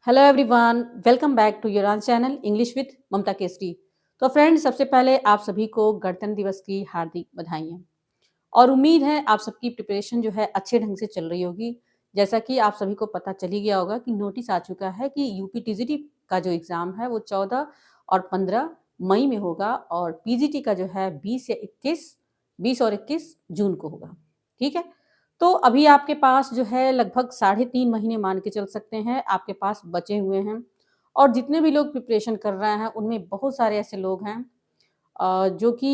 Hello everyone, welcome back to your own channel English with Mamta Kesari. तो friends, सबसे पहले आप सभी को गणतंत्र दिवस की हार्दिक बधाइयाँ और उम्मीद है आप सबकी प्रिपरेशन जो है अच्छे ढंग से चल रही होगी। जैसा कि आप सभी को पता चल ही गया होगा कि नोटिस आ चुका है कि यूपी टीजीटी का जो एग्ज़ाम है वो 14 और 15 मई में होगा और पीजीटी का जो है 20 और 21 जून को होगा। ठीक है? तो अभी आपके पास जो है लगभग साढ़े 3 महीने मान के चल सकते हैं आपके पास बचे हुए हैं और जितने भी लोग प्रिपरेशन कर रहे हैं उनमें बहुत सारे ऐसे लोग हैं जो कि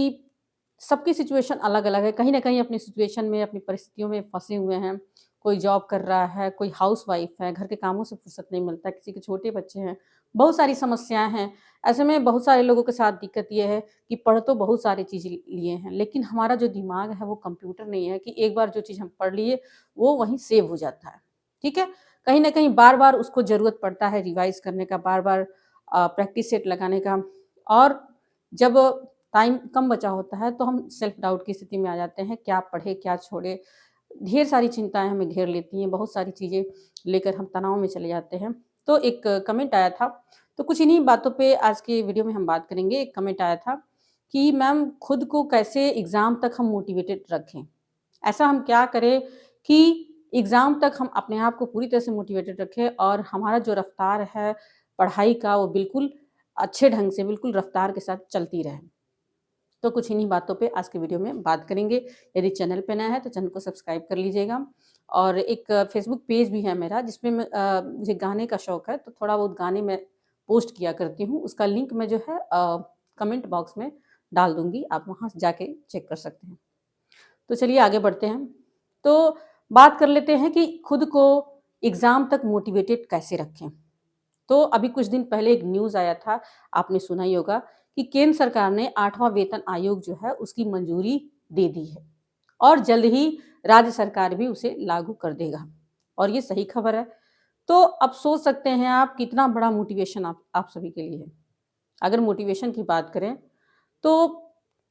सबकी सिचुएशन अलग-अलग है। कहीं न कहीं अपनी सिचुएशन में, अपनी परिस्थितियों में फँसे हुए हैं। कोई जॉब कर रहा है, कोई हाउसवाइफ़ है, घर के कामों से फुर्सत नहीं मिलता, किसी के छोटे बच्चे हैं, बहुत सारी समस्याएँ हैं। ऐसे में बहुत सारे लोगों के साथ दिक्कत ये है कि पढ़ तो बहुत सारी चीज़ें लिए हैं, लेकिन हमारा जो दिमाग है वो कंप्यूटर नहीं है कि एक बार जो चीज़ हम पढ़ लिए, वो वहीं सेव हो जाता है। ठीक है? कहीं न कहीं बार-बार उसको ज़रूरत पड़ता है रिवाइज़ करने का, बार-बार प्रैक्टिस सेट लगाने का और जब टाइम कम बचा होता है तो हम सेल्फ डाउट की स्थिति में आ जाते हैं, क्या पढ़े, क्या छोड़े? ढेर सारी चिंताएँ हमें घेर लेती हैं, बहुत सारी चीज़ें लेकर हम तनाव में चले जाते हैं। तो एक कमेंट आया था, तो कुछ इन्हीं बातों पे आज के वीडियो में हम बात करेंगे। एक कमेंट आया था कि मैम खुद को कैसे एग्ज़ाम तक हम मोटिवेटेड रखें? ऐसा हम क्या करें कि एग्ज़ाम तक हम अपने आप को पूरी तरह से मोटिवेटेड रखें और हमारा जो रफ़्तार है पढ़ाई का वो बिल्कुल अच्छे ढंग से, बिल्कुल रफ़्तार के साथ चलती रहे। तो कुछ इन्हीं बातों पे आज के वीडियो में बात करेंगे। यदि चैनल पे नया है तो चैनल को सब्सक्राइब कर लीजिएगा और एक फ़ेसबुक पेज भी है मेरा जिसमें मुझे गाने का शौक है तो थोड़ा बहुत गाने मैं पोस्ट किया करती हूँ। उसका लिंक मैं जो है कमेंट बॉक्स में डाल दूँगी, आप वहाँ से जाके चेक कर सकते हैं। तो चलिए आगे बढ़ते हैं। तो बात कर लेते हैं कि खुद को एग्ज़ाम तक मोटिवेटेड कैसे रखें? तो अभी कुछ दिन पहले एक न्यूज़ आया था, आपने सुना ही होगा कि केंद्र सरकार ने 8वां वेतन आयोग जो है उसकी मंजूरी दे दी है और जल्द ही राज्य सरकार भी उसे लागू कर देगा और ये सही खबर है। तो अब सोच सकते हैं आप कितना बड़ा मोटिवेशन आप सभी के लिए है। अगर मोटिवेशन की बात करें तो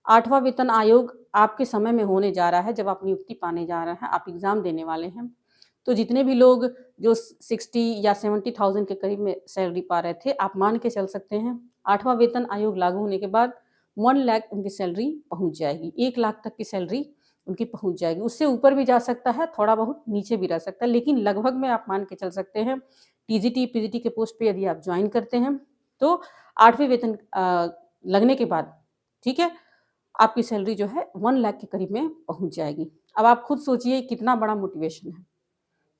8वां वेतन आयोग आपके समय में होने जा रहा है जब आप नियुक्ति पाने जा रहे हैं, आप एग्ज़ाम देने वाले हैं। तो जितने भी लोग जो 60 या 70,000 के करीब में सैलरी पा रहे थे, आप मान के चल सकते हैं 8वां वेतन आयोग लागू होने के बाद 1 लाख उनकी सैलरी पहुँच जाएगी। 1 लाख तक की सैलरी उनकी पहुँच जाएगी। उससे ऊपर भी जा सकता है, थोड़ा बहुत नीचे भी रह सकता है, लेकिन लगभग में आप मान के चल सकते हैं टीजीटी, पीजीटी के पोस्ट पे यदि आप जॉइन करते हैं, तो 8वें वेतन लगने के बाद, ठीक है, आपकी सैलरी जो है 1 लाख के करीब में पहुँच जाएगी। अब आप खुद सोचिए कितना बड़ा मोटिवेशन है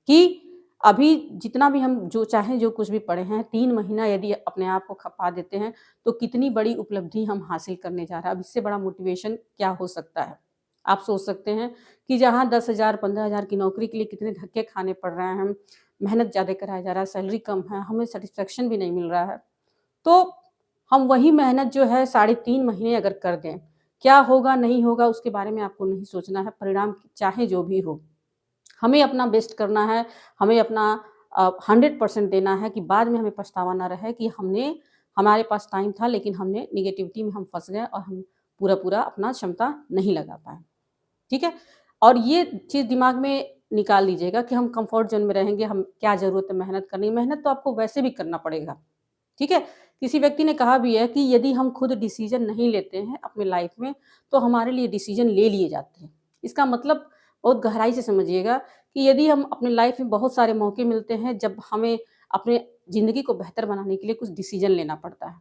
कि अभी जितना भी हम जो चाहें, जो कुछ भी पढ़े हैं, 3 महीना यदि अपने आप को खपा देते हैं, तो कितनी बड़ी उपलब्धि हम हासिल करने जा रहे हैं। अब इससे बड़ा मोटिवेशन क्या हो सकता है? आप सोच सकते हैं कि जहाँ 10,000 15,000 की नौकरी के लिए कितने धक्के खाने पड़ रहे हैं, मेहनत ज़्यादा कराया जा रहा है, सैलरी कम है, हमें सैटिस्फैक्शन भी नहीं मिल रहा है। तो हम वही मेहनत जो है साढ़े 3 महीने अगर कर दें, क्या होगा, नहीं होगा उसके बारे में आपको नहीं सोचना है, परिणाम चाहे जो भी हो। हमें अपना बेस्ट करना है, हमें अपना 100% देना है कि बाद में हमें पछतावा ना रहे कि हमारे पास टाइम था लेकिन हमने नेगेटिविटी में हम फँस गए और हम पूरा-पूरा अपना क्षमता नहीं लगा पाए। ठीक है? और ये चीज़ दिमाग में निकाल लीजिएगा कि हम कम्फर्ट ज़ोन में रहेंगे, हम क्या ज़रूरत है मेहनत करने की, मेहनत तो आपको वैसे भी करना पड़ेगा। ठीक है? किसी व्यक्ति ने कहा भी है कि यदि हम खुद डिसीज़न नहीं लेते हैं अपनी लाइफ़ में, तो हमारे लिए डिसीज़न ले लिए जाते हैं। इसका मतलब बहुत गहराई से समझिएगा कि यदि हम अपनी लाइफ़ में बहुत सारे मौके मिलते हैं, जब हमें अपने ज़िंदगी को बेहतर बनाने के लिए कुछ डिसीज़न लेना पड़ता है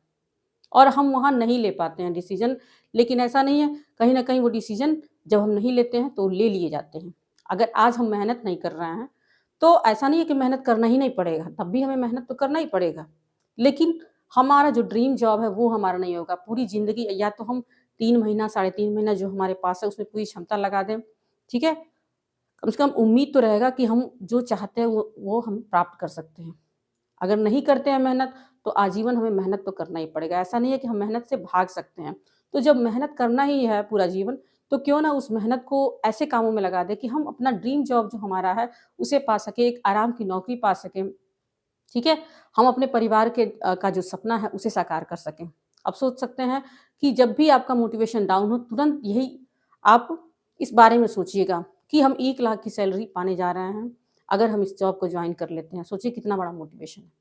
और हम वहाँ नहीं ले पाते हैं डिसीज़न, लेकिन ऐसा नहीं है, कहीं न कहीं वो डिसीज़न जब हम नहीं लेते हैं, तो ले लिए जाते हैं। अगर आज हम मेहनत नहीं कर रहे हैं, तो ऐसा नहीं है कि मेहनत करना ही नहीं पड़ेगा, तब भी हमें मेहनत तो करना ही पड़ेगा। लेकिन हमारा जो ड्रीम जॉब है वो हमारा नहीं होगा। पूरी ज़िंदगी या तो हम 3 महीना, साढ़े 3 महीना जो हमारे पास है उसमें पूरी क्षमता लगा दें, ठीक है? कम से कम उम्मीद तो रहेगा कि हम जो चाहते हैं वो हम प्राप्त कर सकते हैं। अगर नहीं करते हैं मेहनत तो आजीवन हमें मेहनत तो करना ही पड़ेगा। ऐसा नहीं है कि हम मेहनत से भाग सकते हैं। तो जब मेहनत करना ही है पूरा जीवन, तो क्यों ना उस मेहनत को ऐसे कामों में लगा दें कि हम अपना ड्रीम जॉब जो हमारा है उसे पा सकें, एक आराम की नौकरी पा सकें। ठीक है? हम अपने परिवार का जो सपना है उसे साकार कर सकें। अब सोच सकते हैं कि जब भी आपका मोटिवेशन डाउन हो तुरंत यही आप इस बारे में सोचिएगा कि हम 1 लाख की सैलरी पाने जा रहे हैं, अगर हम इस जॉब को जॉइन कर लेते हैं। सोचिए कितना बड़ा मोटिवेशन है।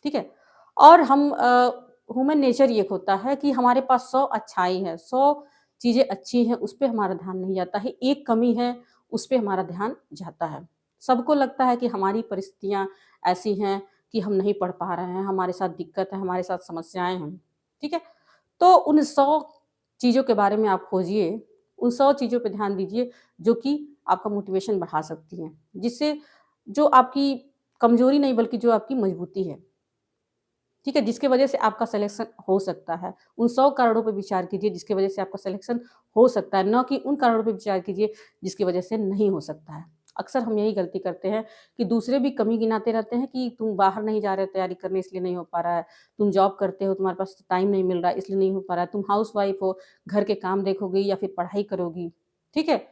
ठीक है? और हम ह्यूमन नेचर ये होता है कि हमारे पास 100 अच्छाई है, 100 चीज़ें अच्छी हैं, उस पे हमारा ध्यान नहीं जाता है, एक कमी है, उस पे हमारा ध्यान जाता है। सबको लगता है कि हमारी परिस्थितियाँ ऐसी हैं कि हम नहीं पढ़ पा रहे हैं, हमारे साथ दिक्कत है, हमारे साथ समस्याएँ हैं, ठीक है? तो उन 100 चीज़ों के बारे में आप खोजिए, उन 100 चीज़ों पे ध्यान दीजिए, जो कि आपका मोटिवेशन बढ़ा सकती हैं, जिससे जो आपकी कमज़ोरी नहीं बल्कि जो आपकी मजबूती है, ठीक है? जिसकी वजह से आपका सिलेक्शन हो सकता है। उन 100 कारणों पे विचार कीजिए जिसकी वजह से आपका सिलेक्शन हो सकता है, ना कि उन कारणों पे विचार कीजिए जिसकी वजह से नहीं हो सकता है। अक्सर हम यही गलती करते हैं कि दूसरे भी कमी गिनाते रहते हैं कि तुम बाहर नहीं जा रहे हो तैयारी करने इसलिए नहीं हो पा रहा है, तुम जॉब करते हो तुम्हारे पास टाइम नहीं मिल रहा है इसलिए नहीं हो पा रहा है, तुम हाउसवाइफ हो, घर के काम देखोगी या फिर पढ़ाई करोगी, ठीक है?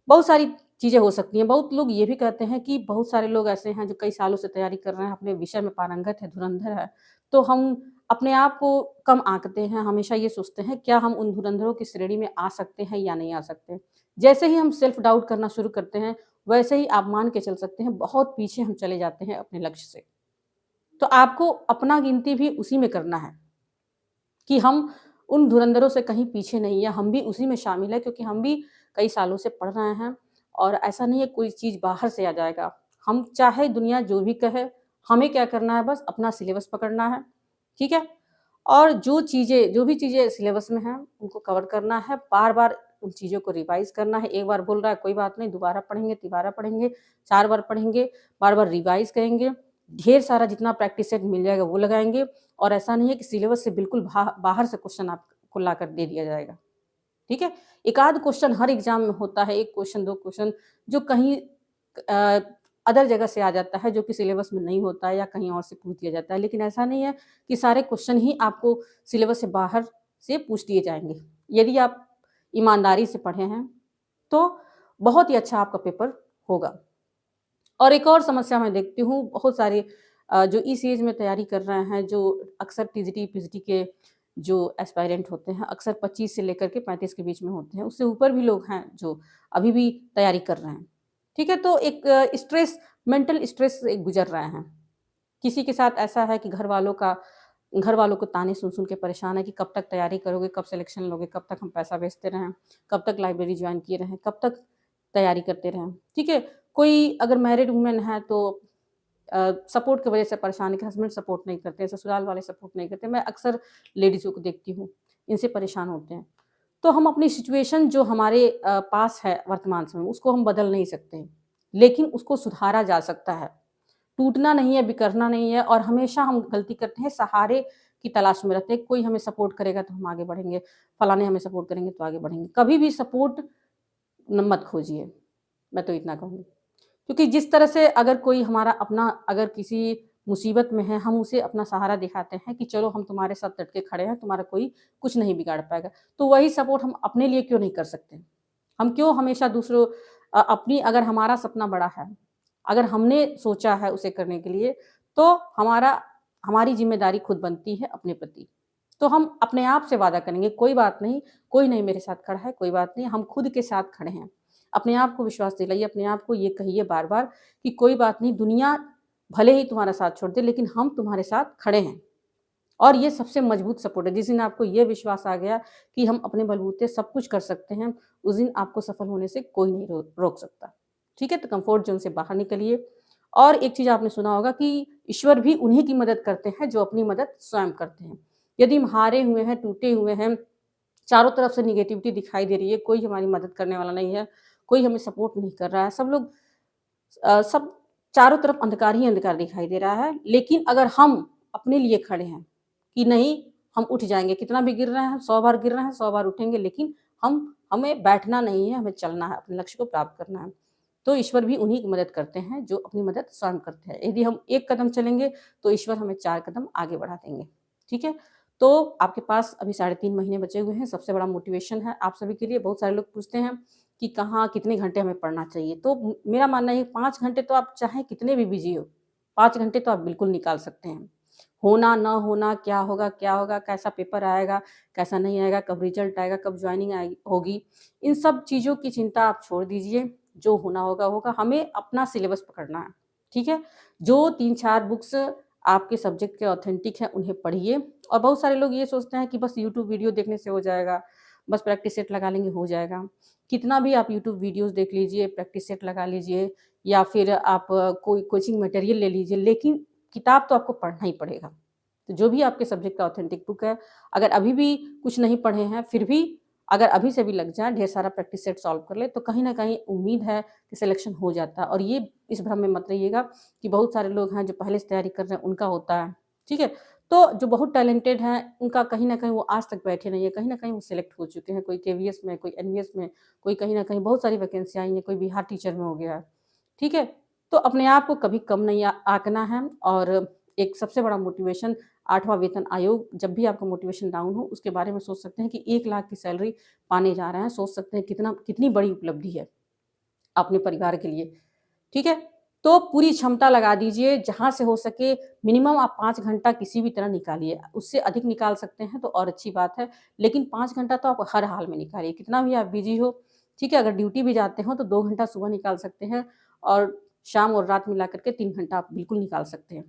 बहुत सारी चीज़ें हो सकती हैं। बहुत लोग ये भी कहते हैं कि बहुत सारे लोग ऐसे हैं जो कई सालों से तैयारी कर रहे हैं, अपने विषय में पारंगत है, धुरंधर है। तो हम अपने आप को कम आँकते हैं, हमेशा ये सोचते हैं क्या हम उन धुरंधरों की श्रेणी में आ सकते हैं या नहीं आ सकते। जैसे ही हम सेल्फ डाउट करना शुरू करते हैं, वैसे ही आप मान के चल सकते हैं बहुत पीछे हम चले जाते हैं अपने लक्ष्य से। तो आपको अपना गिनती भी उसी में करना है कि हम उन धुरंधरों से कहीं पीछे नहीं हैं, हम भी उसी में शामिल हैं क्योंकि हम भी कई सालों से पढ़ रहे हैं और ऐसा नहीं है कोई चीज़ बाहर से आ जाएगा। हम चाहे दुनिया जो भी कहे, हमें क्या करना है बस अपना सिलेबस पकड़ना है, ठीक है? और जो भी चीज़ें सिलेबस में हैं, उनको कवर करना है, बार-बार उन चीज़ों को रिवाइज़ करना है। एक बार बोल रहा है कोई बात नहीं, दोबारा पढ़ेंगे, तिबारा पढ़ेंगे, 4 बार पढ़ेंगे, बार-बार रिवाइज़ करेंगे, ढेर सारा जितना प्रैक्टिस सेट मिल जाएगा वो लगाएँगे और ऐसा नहीं है कि सिलेबस से बिल्कुल बाहर से क्वेश्चन आपको लाकर दे दिया जाएगा, ठीक है? एक आध क्वेश्चन हर एग्ज़ाम में होता है, 1 क्वेश्चन, 2 क्वेश्चन जो कहीं अ, अदर जगह से आ जाता है, जो कि सिलेबस में नहीं होता है या कहीं और से पूछ दिया जाता है। लेकिन ऐसा नहीं है कि सारे क्वेश्चन ही आपको सिलेबस से बाहर से पूछ दिए जाएँगे। यदि आप ईमानदारी से पढ़े हैं, तो बहुत ही अच्छा आपका पेपर होगा। और एक और समस्या मैं देखती हूँ बहुत सारे जो इस एज में तैयारी कर रहे हैं, जो अक्सर टीजीटी, पीजीटी के जो एस्पायरेंट होते हैं, अक्सर 25 से लेकर के 35 के बीच में होते हैं। उससे ऊपर भी लोग हैं जो अभी भी तैयारी कर रहे हैं। ठीक है? तो एक मेंटल स्ट्रेस से गुज़र रहे हैं। किसी के साथ ऐसा है कि घर वालों को ताने सुन-सुन के परेशान है कि कब तक तैयारी करोगे, कब सिलेक्शन लोगे, कब तक हम पैसा भेजते रहें, कब तक लाइब्रेरी जॉइन किए रहें, कब तक तैयारी करते रहें। ठीक है? कोई अगर मैरिड वुमन है तो सपोर्ट की वजह से परेशान है कि हस्बैंड सपोर्ट नहीं करते हैं, ससुराल वाले सपोर्ट नहीं करते। मैं अक्सर लेडीज़ों को देखती हूँ, इनसे परेशान होते हैं। तो हम अपनी सिचुएशन जो हमारे पास है वर्तमान समय में, उसको हम बदल नहीं सकते, लेकिन उसको सुधारा जा सकता है। टूटना नहीं है, बिखरना नहीं है और हमेशा हम गलती करते हैं, सहारे की तलाश में रहते हैं। कोई हमें सपोर्ट करेगा तो हम आगे बढ़ेंगे, फलाने हमें सपोर्ट करेंगे तो आगे बढ़ेंगे। कभी भी सपोर्ट मत खोजिए, मैं तो इतना कहूँगी। क्योंकि जिस तरह से अगर कोई हमारा अपना अगर किसी मुसीबत में है, हम उसे अपना सहारा दिखाते हैं कि चलो हम तुम्हारे साथ डट के खड़े हैं, तुम्हारा कोई कुछ नहीं बिगाड़ पाएगा। तो वही सपोर्ट हम अपने लिए क्यों नहीं कर सकते? हम क्यों हमेशा अपनी अगर हमारा सपना बड़ा है, अगर हमने सोचा है उसे करने के लिए, तो हमारी ज़िम्मेदारी खुद बनती है अपने प्रति। तो हम अपने आप से वादा करेंगे, कोई बात नहीं, कोई नहीं मेरे साथ खड़ा है, कोई बात नहीं, हम खुद के साथ खड़े हैं। अपने आप को विश्वास दिलाइए, अपने आप को ये कहिए बार-बार कि कोई बात नहीं, दुनिया भले ही तुम्हारा साथ छोड़ दे, लेकिन हम तुम्हारे साथ खड़े हैं। और ये सबसे मजबूत सपोर्ट है। जिस दिन आपको ये विश्वास आ गया कि हम अपने बलबूते सब कुछ कर सकते हैं, उस दिन आपको सफल होने से कोई नहीं रोक सकता। ठीक है? तो कम्फर्ट ज़ोन से बाहर निकलिए और एक चीज़ आपने सुना होगा कि ईश्वर भी उन्हीं की मदद करते हैं जो अपनी मदद स्वयं करते हैं। यदि हम हारे हुए हैं, टूटे हुए हैं, चारों तरफ से नेगेटिविटी दिखाई दे रही है, कोई हमारी मदद करने वाला नहीं है, कोई हमें सपोर्ट नहीं कर रहा है, सब चारों तरफ अंधकार ही अंधकार दिखाई दे रहा है। लेकिन अगर हम अपने लिए खड़े हैं कि नहीं हम उठ जाएँगे, कितना भी गिर रहे हैं, 100 बार गिर रहे हैं, 100 बार उठेंगे लेकिन हमें बैठना नहीं है, हमें चलना है, अपने लक्ष्य को प्राप्त करना है। तो ईश्वर भी उन्हीं की मदद करते हैं जो अपनी मदद स्वयं करते हैं। यदि हम 1 कदम चलेंगे तो ईश्वर हमें 4 कदम आगे बढ़ा देंगे। ठीक है? तो आपके पास अभी साढ़े 3 महीने बचे हुए हैं, सबसे बड़ा मोटिवेशन है आप सभी के लिए। बहुत सारे लोग पूछते हैं कि कहाँ कितने घंटे हमें पढ़ना चाहिए? तो मेरा मानना है 5 घंटे तो आप चाहे कितने भी बिज़ी हो, 5 घंटे तो आप बिल्कुल निकाल सकते हैं। होना, ना होना, क्या होगा, कैसा पेपर आएगा, कैसा नहीं आएगा, कब रिज़ल्ट आएगा, कब जॉइनिंग आएगी होगी, इन सब चीज़ों की चिंता आप छोड़ दीजिए। जो होना होगा, होगा। हमें अपना सिलेबस पकड़ना है, ठीक है? जो 3-4 बुक्स आपके सब्जेक्ट के ऑथेंटिक हैं उन्हें पढ़िए। और बहुत सारे लोग ये सोचते हैं कि बस यूट्यूब वीडियो देखने से हो जाएगा, बस प्रैक्टिस सेट लगा लेंगे हो जाएगा। कितना भी आप यूट्यूब वीडियोज़ देख लीजिए, प्रैक्टिस सेट लगा लीजिए या फिर आप कोई कोचिंग मटेरियल ले लीजिए, लेकिन किताब तो आपको पढ़ना ही पड़ेगा। तो जो भी आपके सब्जेक्ट का ऑथेंटिक बुक है, अगर अभी भी कुछ नहीं पढ़े हैं, फिर भी अगर अभी से भी लग जाएँ, ढेर सारा प्रैक्टिस सेट सॉल्व कर लें, तो कहीं न कहीं उम्मीद है कि सिलेक्शन हो जाता है। और ये इस भ्रम में मत रहिएगा कि बहुत सारे लोग हैं जो पहले से तैयारी कर रहे हैं, उनका होता है, ठीक है? तो जो बहुत टैलेंटेड हैं, उनका कहीं न कहीं वो आज तक बैठे नहीं हैं, कहीं न कहीं वो सेलेक्ट हो चुके हैं। कोई केवीएस में, कोई एनवीएस में, कोई कहीं न कहीं बहुत सारी वैकेंसी आई हैं, कोई बिहार टीचर में हो गया है, ठीक है? तो अपने आप को कभी कम नहीं आँकना है। और एक सबसे बड़ा मोटिवेशन 8वाँ वेतन आयोग, जब भी आपका मोटिवेशन डाउन हो, उसके बारे में सोच सकते हैं कि 1 लाख की सैलरी पाने जा रहे हैं, सोच सकते हैं कितनी बड़ी उपलब्धि है अपने परिवार के लिए, ठीक है? तो पूरी क्षमता लगा दीजिए, जहाँ से हो सके मिनिमम आप 5 घंटा किसी भी तरह निकालिए। उससे अधिक निकाल सकते हैं तो और अच्छी बात है, लेकिन 5 घंटा तो आप हर हाल में निकालिए, कितना भी आप बिज़ी हो, ठीक है? अगर ड्यूटी भी जाते हो तो 2 घंटा सुबह निकाल सकते हैं और शाम और रात मिला कर के 3 घंटा आप बिल्कुल निकाल सकते हैं।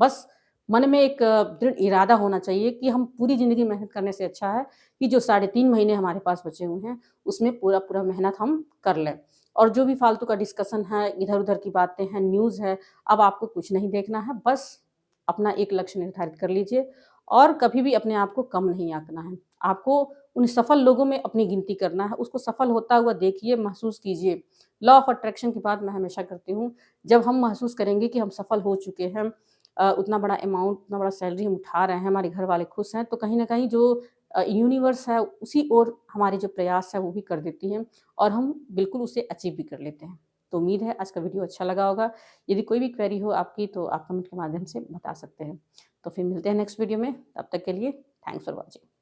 बस मन में एक दृढ़ इरादा होना चाहिए कि हम पूरी ज़िंदगी मेहनत करने से अच्छा है कि जो साढ़े 3 महीने हमारे पास बचे हुए हैं, उसमें पूरा-पूरा मेहनत हम कर लें। और जो भी फालतू का डिस्कशन है, इधर-उधर की बातें हैं, न्यूज़ है, अब आपको कुछ नहीं देखना है, बस अपना एक लक्ष्य निर्धारित कर लीजिए और कभी भी अपने आप को कम नहीं आँकना है। आपको उन सफल लोगों में अपनी गिनती करना है, उसको सफल होता हुआ देखिए, महसूस कीजिए। लॉ ऑफ अट्रैक्शन की बात मैं हमेशा करती हूँ, जब हम महसूस करेंगे कि हम सफल हो चुके हैं, उतना बड़ा अमाउंट, उतना बड़ा सैलरी हम उठा रहे हैं, हमारे घर वाले खुश हैं, तो कहीं न कहीं जो यूनिवर्स है, उसी ओर हमारे जो प्रयास है, वो भी कर देती है और हम बिल्कुल उसे अचीव भी कर लेते हैं। तो उम्मीद है आज का वीडियो अच्छा लगा होगा। यदि कोई भी क्वेरी हो आपकी तो आप कमेंट के माध्यम से बता सकते हैं। तो फिर मिलते हैं नेक्स्ट वीडियो में, तब तक के लिए थैंक्स फॉर वॉचिंग।